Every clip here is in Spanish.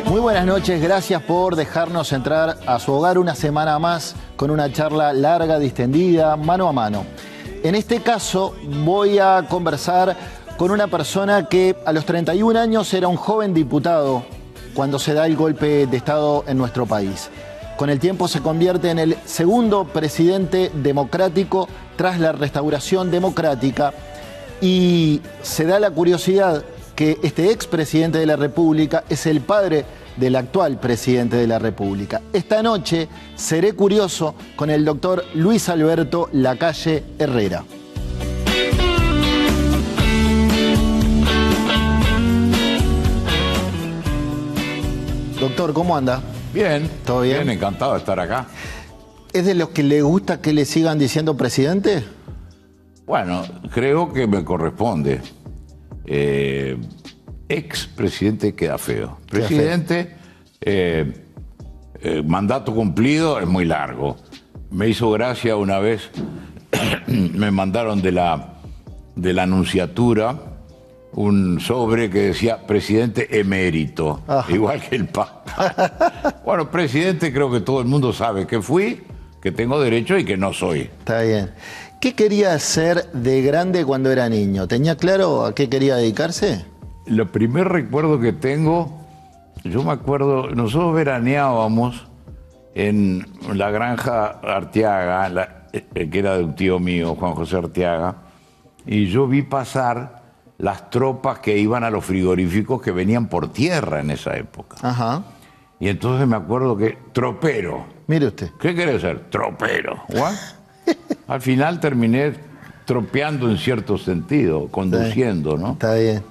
Muy buenas noches, gracias por dejarnos entrar a su hogar una semana más con una charla larga, distendida, mano a mano. En este caso voy a conversar con una persona que a los 31 años era un joven diputado cuando se da el golpe de Estado en nuestro país. Con el tiempo se convierte en el segundo presidente democrático tras la restauración democrática y se da la curiosidad que este expresidente de la República es el padre del actual presidente de la República. Esta noche seré curioso con el doctor Luis Alberto Lacalle Herrera. Doctor, ¿cómo anda? Bien. ¿Todo bien? Bien, encantado de estar acá. ¿Es de los que le gusta que le sigan diciendo presidente? Bueno, creo que me corresponde. Expresidente queda feo. Presidente, mandato cumplido es muy largo. Me hizo gracia una vez, me mandaron de la Nunciatura un sobre que decía presidente emérito, igual que el Papa. Bueno, presidente creo que todo el mundo sabe que fui, que tengo derecho y que no soy. Está bien. ¿Qué quería hacer de grande cuando era niño? ¿Tenía claro a qué quería dedicarse? El primer recuerdo que tengo, yo me acuerdo, nosotros veraneábamos en la granja Arteaga, que era de un tío mío, Juan José Arteaga, y yo vi pasar las tropas que iban a los frigoríficos que venían por tierra en esa época. Ajá. Y entonces me acuerdo que, tropero. Mire usted. ¿Qué querés ser? Tropero. ¿What? Al final terminé tropeando en cierto sentido, conduciendo, ¿no? Está bien.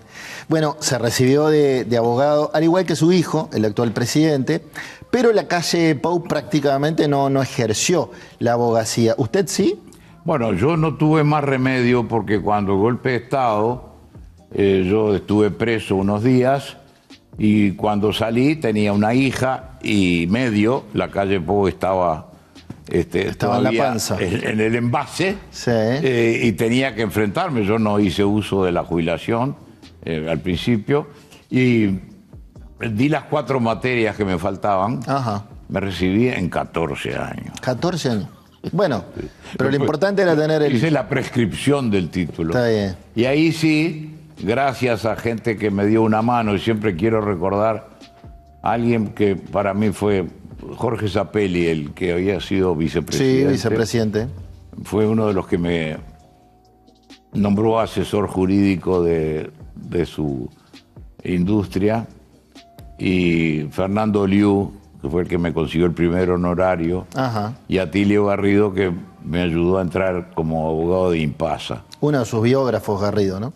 Bueno, se recibió de abogado, al igual que su hijo, el actual presidente, pero Lacalle Pou prácticamente no ejerció la abogacía. ¿Usted sí? Bueno, yo no tuve más remedio porque cuando el golpe de Estado, yo estuve preso unos días y cuando salí tenía una hija y medio, Lacalle Pou estaba en la panza. En el envase, sí. Y tenía que enfrentarme. Yo no hice uso de la jubilación al principio y di las 4 materias que me faltaban. Ajá. Me recibí en 14 años. 14 años. Bueno, pero lo importante era tener el... Hice la prescripción del título. Está bien. Y ahí sí, gracias a gente que me dio una mano, y siempre quiero recordar a alguien que para mí fue Jorge Zapelli, el que había sido vicepresidente. Sí, vicepresidente. Fue uno de los que me nombró asesor jurídico de su industria. Y Fernando Liu, que fue el que me consiguió el primer honorario. Ajá. Y Atilio Garrido, que me ayudó a entrar como abogado de Impasa. Uno de sus biógrafos, Garrido, ¿no?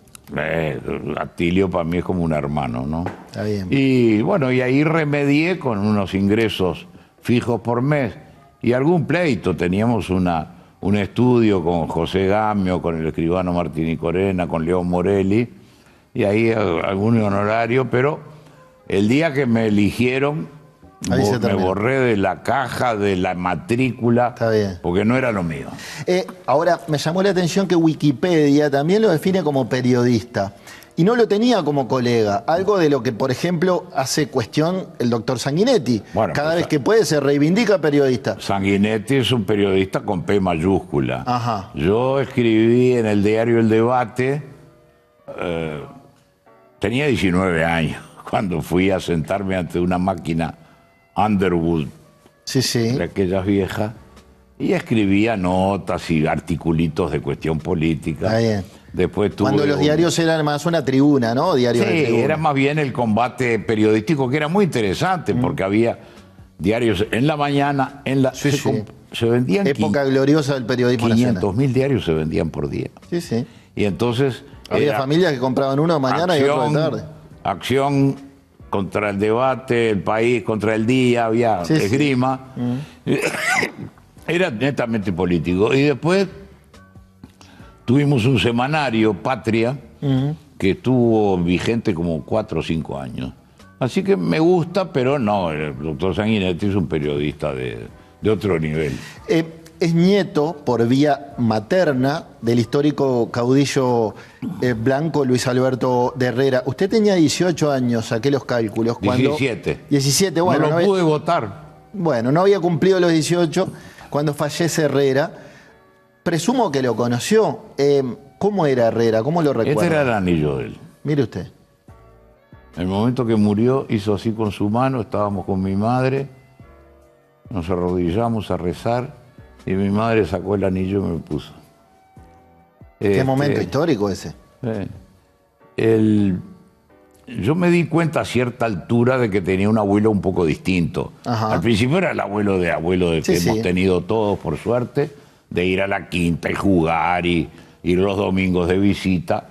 Atilio para mí es como un hermano, ¿no? Está bien. Y bueno, y ahí remedié con unos ingresos fijos por mes y algún pleito. Teníamos un estudio con José Gamio, con el escribano Martín y Corena, con León Morelli, y ahí algún honorario, pero el día que me eligieron, me borré de la caja, de la matrícula, porque no era lo mío. Ahora, me llamó la atención que Wikipedia también lo define como periodista. Y no lo tenía como colega, algo de lo que, por ejemplo, hace cuestión el doctor Sanguinetti. Bueno, cada vez que puede se reivindica periodista. Sanguinetti es un periodista con P mayúscula. Ajá. Yo escribí en el diario El Debate, tenía 19 años, cuando fui a sentarme ante una máquina Underwood, de aquellas viejas, y escribía notas y articulitos de cuestión política. Está bien. Después tuve cuando los diarios eran más una tribuna, ¿no? Diarios de tribuna. Era más bien el combate periodístico, que era muy interesante, porque había diarios en la mañana, se vendían... Época gloriosa del periodismo nacional. 500.000 diarios se vendían por día. Sí, sí. Y entonces... Había familias que compraban uno mañana y otro de tarde. Acción contra el Debate, El País contra El Día, había esgrima. Era netamente político. Y después tuvimos un semanario, Patria, que estuvo vigente como 4 o 5 años. Así que me gusta, pero no, el doctor Sanguinetti es un periodista de otro nivel. es nieto por vía materna del histórico caudillo blanco Luis Alberto de Herrera. Usted tenía 18 años, saqué los cálculos. 17. 17, bueno. No lo pude votar. Bueno, no había cumplido los 18 cuando fallece Herrera. Presumo que lo conoció. ¿Cómo era Herrera? ¿Cómo lo recuerda? Este era el anillo de él. Mire usted. En el momento que murió, hizo así con su mano, estábamos con mi madre, nos arrodillamos a rezar y mi madre sacó el anillo y me puso. Qué momento histórico ese. Yo me di cuenta a cierta altura de que tenía un abuelo un poco distinto. Ajá. Al principio era el abuelo de que Sí. hemos tenido todos, por suerte, de ir a la quinta y jugar y ir los domingos de visita.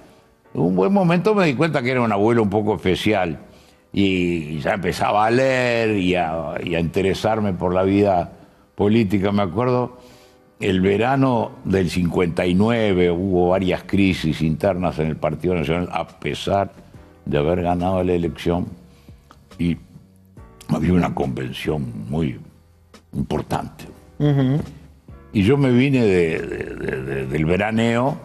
En un buen momento me di cuenta que era un abuelo un poco especial y ya empezaba a leer y a interesarme por la vida política. Me acuerdo, el verano del 59 hubo varias crisis internas en el Partido Nacional, a pesar de haber ganado la elección, y había una convención muy importante. Uh-huh. Y yo me vine del veraneo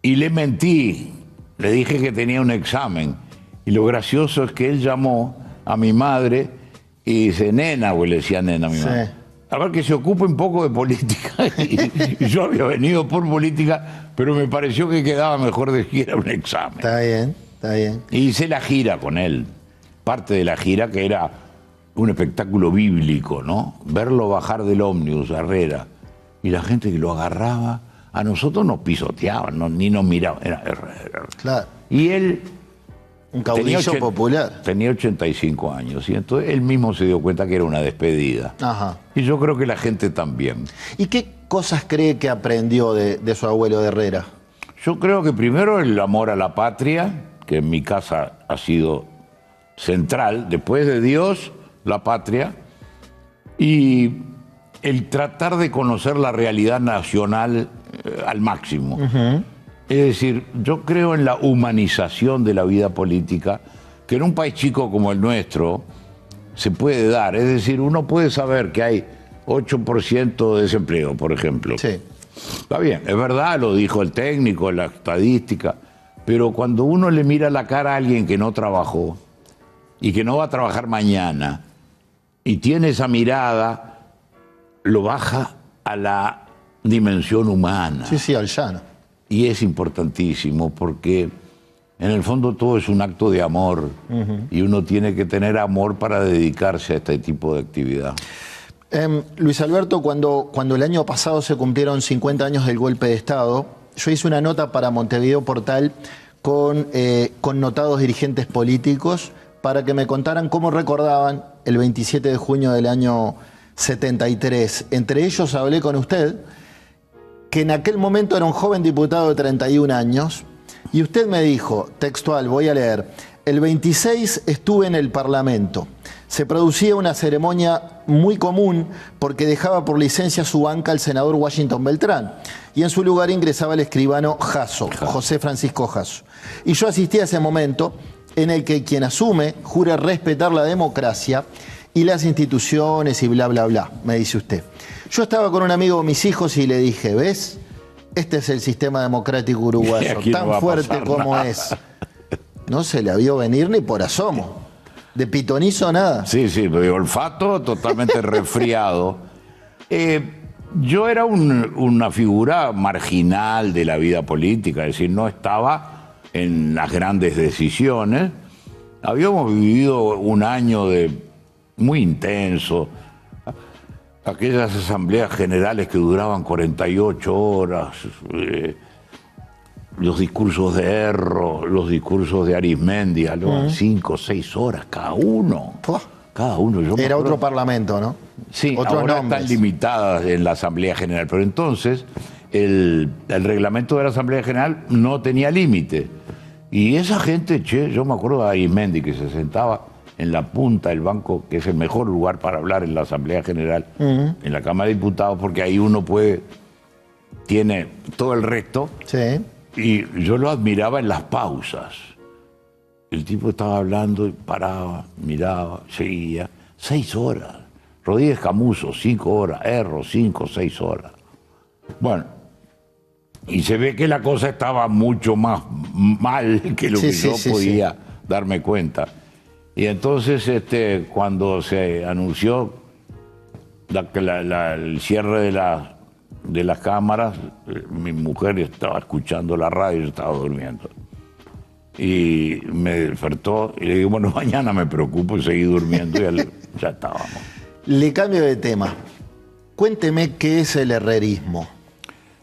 y le mentí, le dije que tenía un examen. Y lo gracioso es que él llamó a mi madre y dice, nena, o le decía nena a mi madre, a ver que se ocupe un poco de política. Y yo había venido por política, pero me pareció que quedaba mejor decir que era un examen. Está bien, está bien. Y hice la gira con él, parte de la gira que era un espectáculo bíblico, ¿no? Verlo bajar del ómnibus a Herrera y la gente que lo agarraba, a nosotros nos pisoteaban, ni nos miraban. Era Herrera. Claro. Y él... Un caudillo popular. Tenía 85 años y entonces él mismo se dio cuenta que era una despedida. Ajá. Y yo creo que la gente también. ¿Y qué cosas cree que aprendió de su abuelo de Herrera? Yo creo que primero el amor a la patria, que en mi casa ha sido central, después de Dios, la patria, y el tratar de conocer la realidad nacional al máximo. Uh-huh. Es decir, yo creo en la humanización de la vida política, que en un país chico como el nuestro se puede dar. Es decir, uno puede saber que hay 8% de desempleo, por ejemplo. Sí. Está bien, es verdad, lo dijo el técnico, la estadística, pero cuando uno le mira la cara a alguien que no trabajó y que no va a trabajar mañana y tiene esa mirada, lo baja a la dimensión humana. Sí, al llano. Y es importantísimo porque en el fondo todo es un acto de amor. Uh-huh. Y uno tiene que tener amor para dedicarse a este tipo de actividad. Luis Alberto, cuando el año pasado se cumplieron 50 años del golpe de Estado, yo hice una nota para Montevideo Portal con notados dirigentes políticos para que me contaran cómo recordaban el 27 de junio del año 73. Entre ellos hablé con usted, que en aquel momento era un joven diputado de 31 años, y usted me dijo, textual, voy a leer, el 26 estuve en el Parlamento. Se producía una ceremonia muy común porque dejaba por licencia su banca al senador Washington Beltrán, y en su lugar ingresaba el escribano Jasso, José Francisco Jasso. Y yo asistí a ese momento en el que quien asume jura respetar la democracia y las instituciones y bla, bla, bla, me dice usted. Yo estaba con un amigo de mis hijos y le dije, ¿ves? Este es el sistema democrático uruguayo, tan fuerte como es. No se le vio venir ni por asomo. De pitonizo nada. Sí, de olfato totalmente resfriado. Yo era una figura marginal de la vida política, es decir, no estaba en las grandes decisiones. Habíamos vivido un año muy intenso. Aquellas asambleas generales que duraban 48 horas, los discursos de Erro, los discursos de Arizmendi, 5 o 6 horas cada uno. Cada uno. Era otro parlamento, ¿no? Sí, otros ahora nombres. están limitadas en la Asamblea General, pero entonces el reglamento de la Asamblea General no tenía límite. Y esa gente, yo me acuerdo de Arizmendi que se sentaba en la punta del banco, que es el mejor lugar para hablar en la Asamblea General, en la Cámara de Diputados, porque ahí uno tiene todo el resto. Sí. Y yo lo admiraba en las pausas. El tipo estaba hablando y paraba, miraba, seguía. 6 horas. Rodríguez Camuso, 5 horas, Erro, 5, 6 horas. Bueno, y se ve que la cosa estaba mucho más mal que lo que yo podía darme cuenta. Y entonces, cuando se anunció el cierre de las cámaras, mi mujer estaba escuchando la radio y yo estaba durmiendo. Y me despertó y le digo, bueno, mañana me preocupo y seguí durmiendo y ya estábamos. Le cambio de tema. Cuénteme qué es el herrerismo.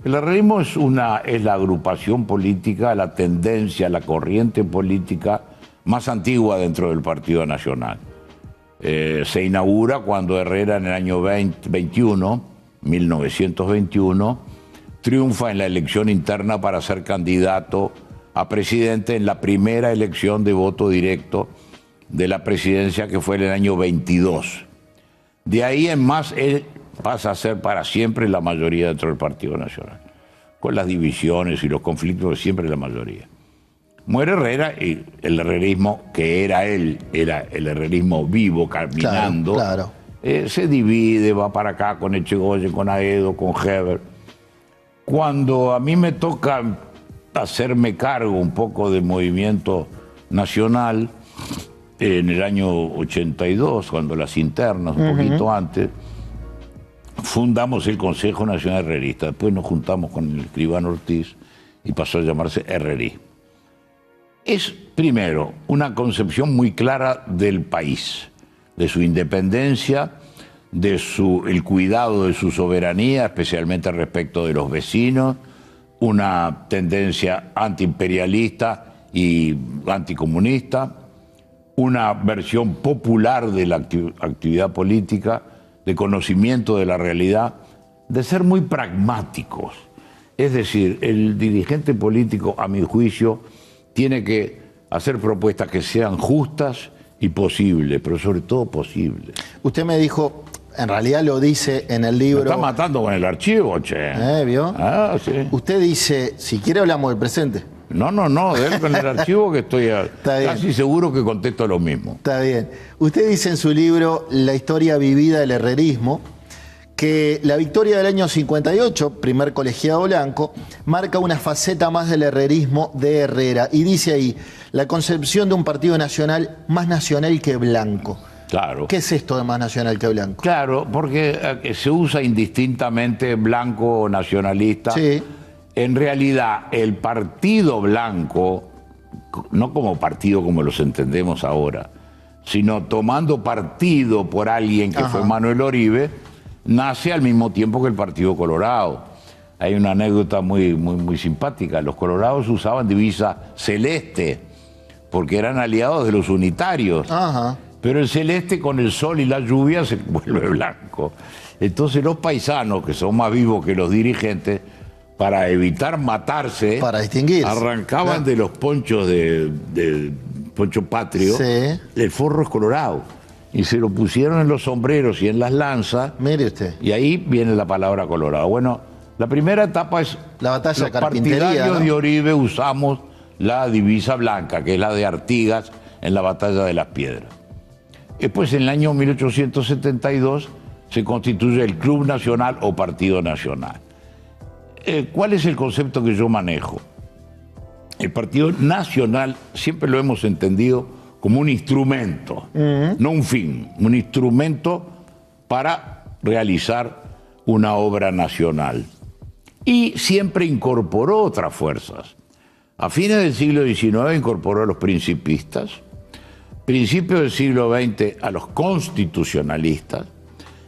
El herrerismo es la agrupación política, la tendencia, la corriente política más antigua dentro del Partido Nacional. Se inaugura cuando Herrera en el año 1921, triunfa en la elección interna para ser candidato a presidente en la primera elección de voto directo de la presidencia, que fue en el año 22. De ahí en más, él pasa a ser para siempre la mayoría dentro del Partido Nacional, con las divisiones y los conflictos de siempre la mayoría. Muere Herrera y el herrerismo, que era él, era el herrerismo vivo, caminando, claro. Se divide, va para acá con Echegoyen, con Aedo, con Heber. Cuando a mí me toca hacerme cargo un poco del movimiento nacional, en el año 82, cuando las internas, un poquito antes, fundamos el Consejo Nacional Herrerista. Después nos juntamos con el escribano Ortiz y pasó a llamarse Herrerí. Es, primero, una concepción muy clara del país, de su independencia, el cuidado de su soberanía, especialmente respecto de los vecinos, una tendencia antiimperialista y anticomunista, una versión popular de la actividad política, de conocimiento de la realidad, de ser muy pragmáticos. Es decir, el dirigente político, a mi juicio, tiene que hacer propuestas que sean justas y posibles, pero sobre todo posibles. Usted me dijo, en realidad lo dice en el libro... Me está matando con el archivo, che. ¿Vio? Ah, sí. Usted dice, si quiere hablamos del presente. No, déjame con el archivo que estoy casi seguro que contesto lo mismo. Está bien. Usted dice en su libro La historia vivida del herrerismo que la victoria del año 58, primer colegiado blanco, marca una faceta más del herrerismo de Herrera. Y dice ahí, la concepción de un partido nacional más nacional que blanco. Claro. ¿Qué es esto de más nacional que blanco? Claro, porque se usa indistintamente blanco o nacionalista. Sí. En realidad, el partido blanco, no como partido como los entendemos ahora, sino tomando partido por alguien que fue Manuel Oribe, nace al mismo tiempo que el Partido Colorado. Hay una anécdota muy simpática. Los colorados usaban divisa celeste porque eran aliados de los unitarios. Pero el celeste con el sol y la lluvia se vuelve blanco. Entonces los paisanos, que son más vivos que los dirigentes, para evitar matarse, para distinguirse, arrancaban de los ponchos de poncho patrio, el forro es colorado. Y se lo pusieron en los sombreros y en las lanzas. Mire usted. Y ahí viene la palabra colorado. Bueno, la primera etapa es... La batalla de carpintería. Los partidarios de Oribe usamos la divisa blanca, que es la de Artigas en la batalla de las Piedras. Después, en el año 1872, se constituye el Club Nacional o Partido Nacional. ¿Cuál es el concepto que yo manejo? El Partido Nacional siempre lo hemos entendido como un instrumento, no un fin, un instrumento para realizar una obra nacional. Y siempre incorporó otras fuerzas. A fines del siglo XIX incorporó a los principistas, principios del siglo XX a los constitucionalistas,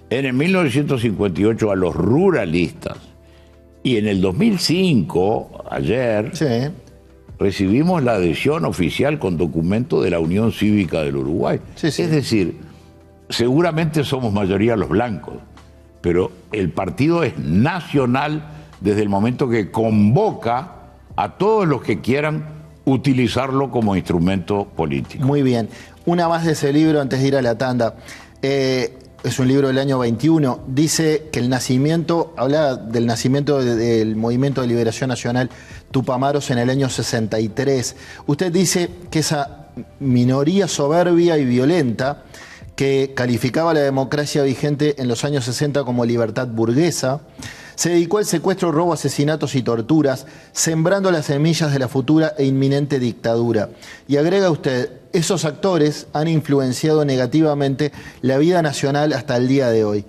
en el 1958 a los ruralistas, y en el 2005, ayer, recibimos la adhesión oficial con documento de la Unión Cívica del Uruguay. Es decir, seguramente somos mayoría los blancos, pero el partido es nacional desde el momento que convoca a todos los que quieran utilizarlo como instrumento político. Muy bien. Una más de ese libro antes de ir a la tanda. Es un libro del año 21. Dice que el nacimiento, habla del nacimiento del Movimiento de Liberación Nacional Tupamaros en el año 63. Usted dice que esa minoría soberbia y violenta que calificaba la democracia vigente en los años 60 como libertad burguesa, se dedicó al secuestro, robo, asesinatos y torturas, sembrando las semillas de la futura e inminente dictadura. Y agrega usted, esos actores han influenciado negativamente la vida nacional hasta el día de hoy.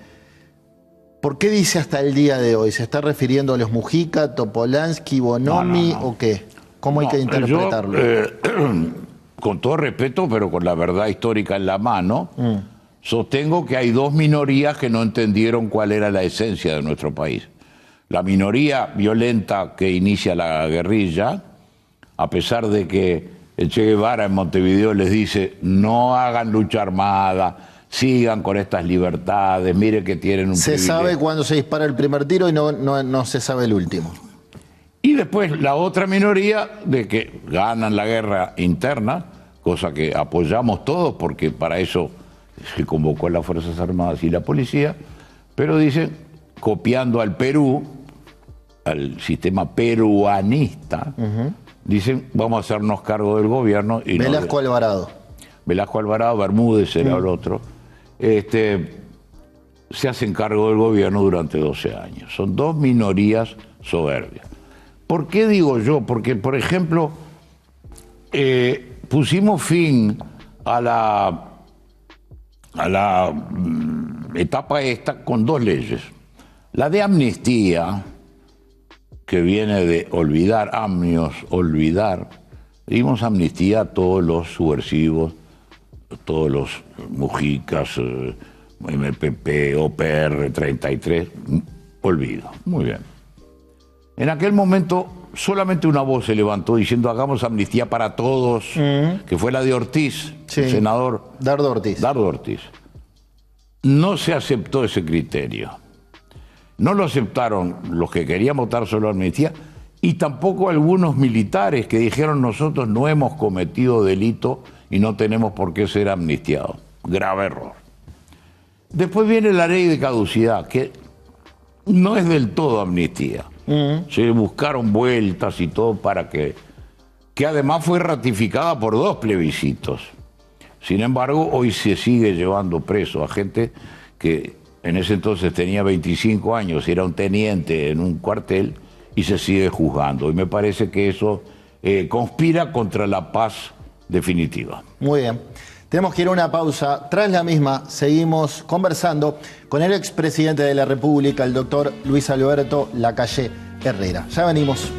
¿Por qué dice hasta el día de hoy? ¿Se está refiriendo a los Mujica, Topolansky, Bonomi o qué? ¿Cómo hay que interpretarlo? Con todo respeto, pero con la verdad histórica en la mano, sostengo que hay dos minorías que no entendieron cuál era la esencia de nuestro país. La minoría violenta que inicia la guerrilla, a pesar de que el Che Guevara en Montevideo les dice no hagan lucha armada, sigan con estas libertades, mire que tienen un privilegio. Se sabe cuándo se dispara el primer tiro y no se sabe el último. Y después la otra minoría de que ganan la guerra interna, cosa que apoyamos todos porque para eso se convocó a las Fuerzas Armadas y la policía, pero dicen, copiando al Perú, al sistema peruanista, dicen, vamos a hacernos cargo del gobierno. Y Velasco Alvarado. Velasco Alvarado, Bermúdez era el otro. Se hacen cargo del gobierno durante 12 años. Son dos minorías soberbias. ¿Por qué digo yo? Porque, por ejemplo, pusimos fin a la etapa esta con dos leyes. La de amnistía, que viene de olvidar, amnios, olvidar. Dimos amnistía a todos los subversivos, todos los Mujicas, MPP, OPR, 33, olvido. Muy bien. En aquel momento solamente una voz se levantó diciendo hagamos amnistía para todos, que fue la de Ortiz, el senador Dardo Ortiz. Dardo Ortiz. No se aceptó ese criterio. No lo aceptaron los que querían votar solo amnistía y tampoco algunos militares que dijeron nosotros no hemos cometido delito y no tenemos por qué ser amnistiados. Grave error. Después viene la ley de caducidad, que no es del todo amnistía. Se buscaron vueltas y todo para que además fue ratificada por 2 plebiscitos. Sin embargo, hoy se sigue llevando preso a gente que en ese entonces tenía 25 años, era un teniente en un cuartel y se sigue juzgando. Y me parece que eso conspira contra la paz definitiva. Muy bien. Tenemos que ir a una pausa. Tras la misma, seguimos conversando con el expresidente de la República, el doctor Luis Alberto Lacalle Herrera. Ya venimos.